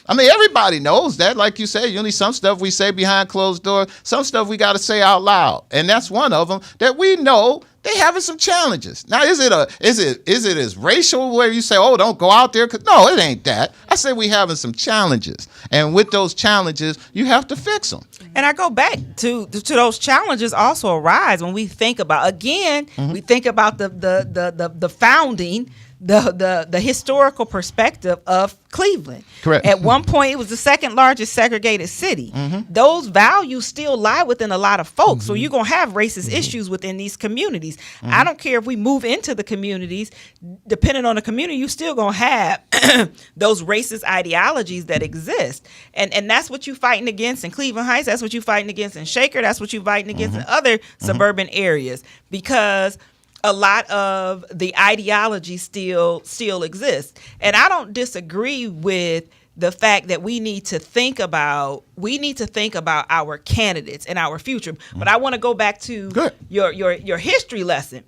I mean, everybody knows that. Like you say, usually some stuff we say behind closed doors, some stuff we got to say out loud. And that's one of them that we know they having some challenges. Now, is it as racial where you say, oh, don't go out there? 'Cause no, it ain't that. I say we having some challenges. And with those challenges, you have to fix them. And I go back to those challenges also arise when we think about, again, we think about the founding, the historical perspective of Cleveland. Correct. At one point, it was the second largest segregated city. Those values still lie within a lot of folks. So you're going to have racist issues within these communities. I don't care if we move into the communities, depending on the community, you still going to have those racist ideologies that exist. And that's what you're fighting against in Cleveland Heights. That's what you're fighting against in Shaker. That's what you're fighting against in other suburban areas, because a lot of the ideology still exists. And I don't disagree with the fact that we need to think about our candidates and our future. But I want to go back to your history lesson.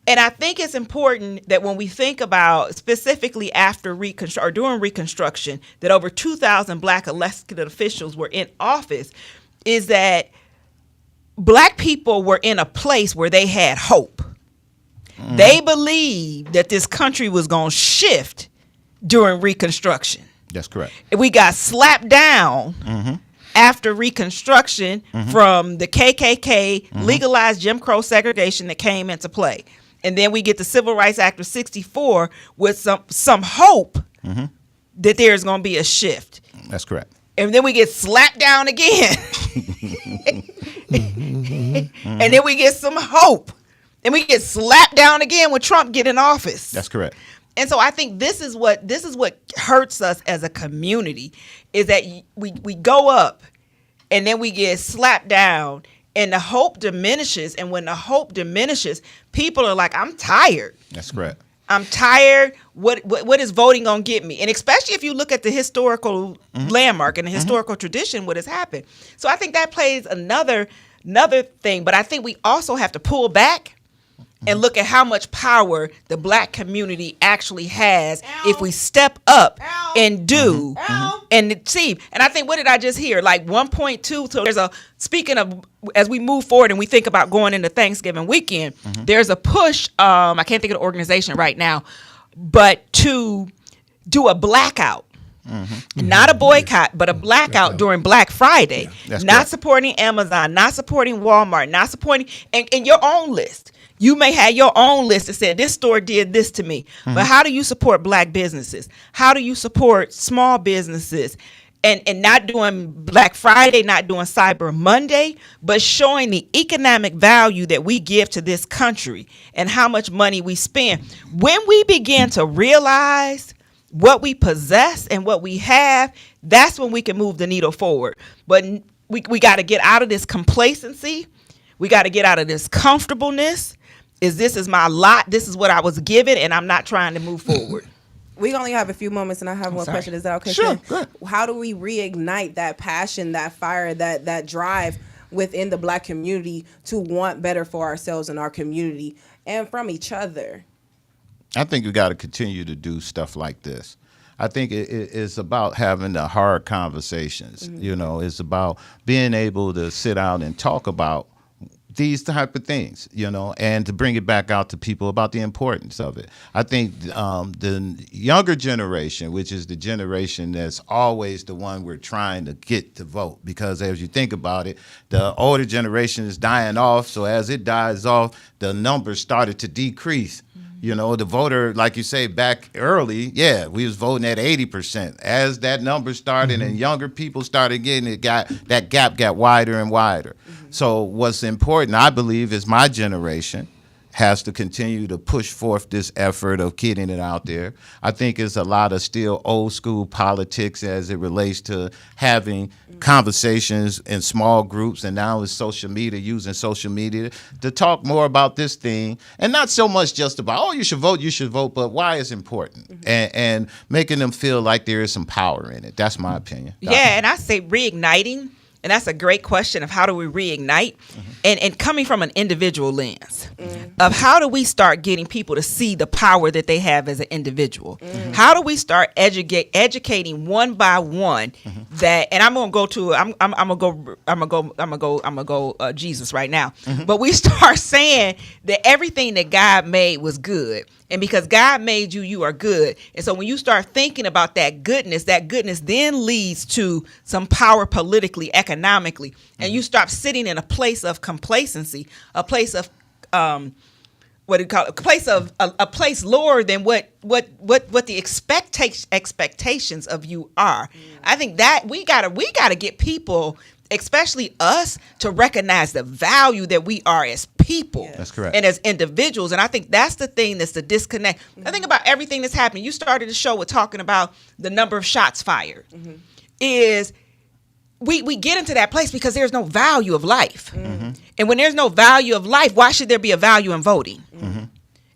And I think it's important that when we think about specifically after during Reconstruction, that over 2,000 Black elected officials were in office, is that Black people were in a place where they had hope. They believed that this country was going to shift during Reconstruction. That's correct. We got slapped down after Reconstruction from the KKK, legalized Jim Crow segregation that came into play. And then we get the Civil Rights Act of 64 with some hope that there's going to be a shift. That's correct. And then we get slapped down again. And then we get some hope. And we get slapped down again when Trump get in office. That's correct. And so I think this is what hurts us as a community, is that we go up and then we get slapped down and the hope diminishes. And when the hope diminishes, people are like, I'm tired. That's correct. I'm tired. What is voting gonna get me? And especially if you look at the historical landmark and the historical tradition, what has happened. So I think that plays another thing. But I think we also have to pull back and look at how much power the Black community actually has if we step up and do and see. And I think, what did I just hear? Like 1.2. So there's speaking of, as we move forward and we think about going into Thanksgiving weekend, there's a push, I can't think of the organization right now, but to do a blackout. Not a boycott, but a blackout during Black Friday. Not supporting Amazon, not supporting Walmart, not supporting, and your own list. You may have your own list that said, this store did this to me. But how do you support Black businesses? How do you support small businesses? And not doing Black Friday, not doing Cyber Monday, but showing the economic value that we give to this country and how much money we spend. When we begin to realize what we possess and what we have, that's when we can move the needle forward. But we got to get out of this complacency. We got to get out of this comfortableness. This is my lot. This is what I was given, and I'm not trying to move forward. We only have a few moments, and I have one question. Is that okay? Sure. Good. How do we reignite that passion, that fire, that drive within the Black community to want better for ourselves and our community and from each other? I think we got to continue to do stuff like this. I think it's about having the hard conversations. It's about being able to sit out and talk about these type of things, and to bring it back out to people about the importance of it. I think the younger generation, which is the generation that's always the one we're trying to get to vote, because as you think about it, the older generation is dying off. So as it dies off, the numbers started to decrease. The voter, like you say, back early, we was voting at 80%. As that number started and younger people started getting it, that gap got wider and wider. So what's important, I believe, is my generation has to continue to push forth this effort of getting it out there. I think it's a lot of still old school politics as it relates to having conversations in small groups, and now with social media, using social media to talk more about this thing, and not so much just about, oh, you should vote, but why it's important, and making them feel like there is some power in it. That's my opinion. Yeah, and I say reigniting. And that's a great question of how do we reignite, and coming from an individual lens of how do we start getting people to see the power that they have as an individual? How do we start educating one by one that? And I'm gonna go Jesus right now. But we start saying that everything that God made was good. And because God made you, you are good. And so when you start thinking about that goodness then leads to some power politically, economically. And you start sitting in a place of complacency, a place of a place lower than what the expectations of you are. I think that we gotta get people, especially us, to recognize the value that we are as people. Yes. That's correct. And as individuals. And I think that's the thing that's the disconnect. I think about everything that's happening. You started the show with talking about the number of shots fired. Is we get into that place because there's no value of life. And when there's no value of life, why should there be a value in voting?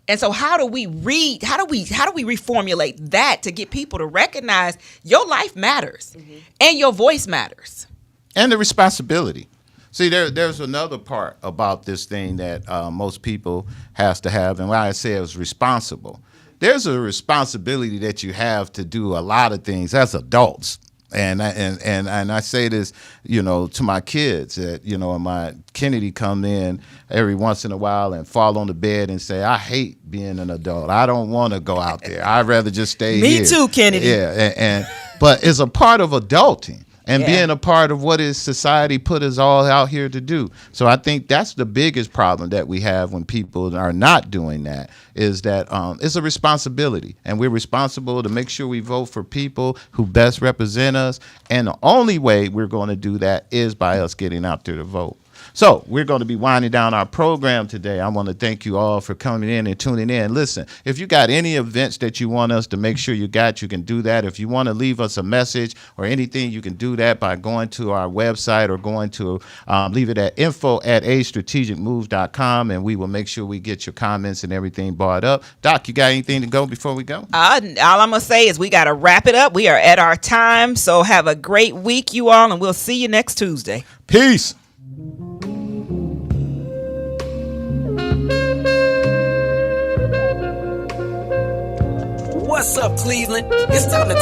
And so how do we reformulate that to get people to recognize your life matters and your voice matters? And the responsibility. See, there's another part about this thing that most people has to have, and why I say it was responsible. There's a responsibility that you have to do a lot of things as adults. And I say this, to my kids that, my Kennedy come in every once in a while and fall on the bed and say, I hate being an adult. I don't want to go out there. I'd rather just stay here. Me too, Kennedy. Yeah. But it's a part of adulting. And being a part of what is society put us all out here to do. So I think that's the biggest problem that we have when people are not doing that, is that it's a responsibility. And we're responsible to make sure we vote for people who best represent us. And the only way we're going to do that is by us getting out there to vote. So we're going to be winding down our program today. I want to thank you all for coming in and tuning in. Listen, if you got any events that you want us to make sure you can do that. If you want to leave us a message or anything, you can do that by going to our website or going to leave it at info@astrategicmoves.com, and we will make sure we get your comments and everything brought up. Doc, you got anything to go before we go? All I'm going to say is we got to wrap it up. We are at our time. So have a great week, you all, and we'll see you next Tuesday. Peace. What's up, Cleveland? It's time to